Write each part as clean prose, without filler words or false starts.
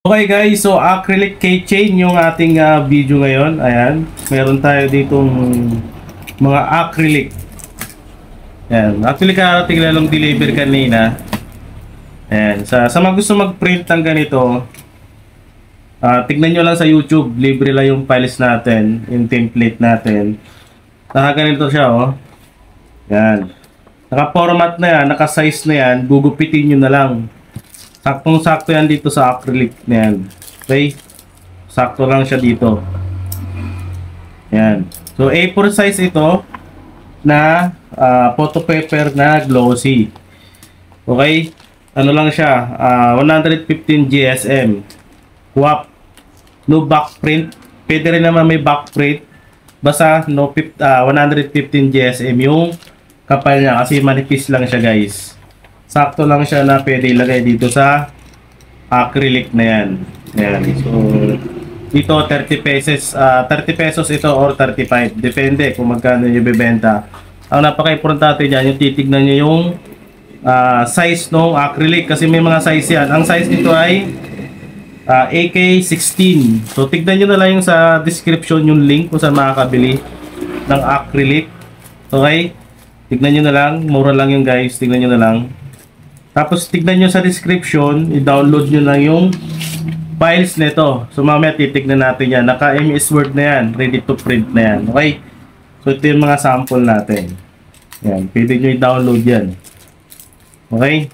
Okay guys, so acrylic keychain yung ating video ngayon. Ayan, meron tayo ditong mga acrylic. Ayan, actually karating na lang deliver kanina. Ayan, sa mga gusto mag-print ng ganito, tignan nyo lang sa YouTube, libre lang yung files natin, yung template natin. Nakaganito siya, oh. Ayan, naka-format na yan, naka-size na yan, gugupitin nyo na lang. Saktong-sakto yan dito sa acrylic na yan. Okay? Sakto lang siya dito. Yan. So, A4 size ito na photo paper na glossy. Okay? Ano lang siya? 115 GSM. WAP. No back print. Pwede rin naman may back print. Basta no 115 GSM yung kapal niya kasi manipis lang siya guys. Sakto lang siya na pwede ilagay dito sa acrylic na yan. Ayan. So, dito 30 pesos. 30 pesos ito or 35. Depende kung magkano yung bibenta. Ang napaka-importante dyan, yung titignan nyo yung size ng acrylic. Kasi may mga size yan. Ang size nito ay AK16. So, tignan nyo na lang yung sa description yung link kung saan makakabili ng acrylic. Okay? Tignan nyo na lang. Mura lang yung guys. Tignan nyo na lang. Tapos tignan nyo sa description, i-download nyo lang yung files nito. So mamaya titignan natin yan. Naka-MS Word na yan. Ready to print na yan. Okay? So ito yung mga sample natin. Yan. Pwede nyo i-download yan. Okay?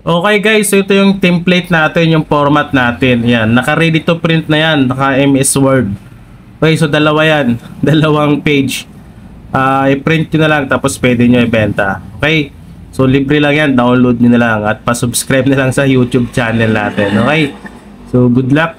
Okay guys, so ito yung template natin, yung format natin. Yan. Naka-ready to print na yan. Naka-MS Word. Okay, so dalawa yan. Dalawang page. I-print nyo na lang tapos pwede nyo ibenta. Okay? So libre lang yan. Download nyo na lang at pa-subscribe na lang sa YouTube channel natin. Okay? So good luck.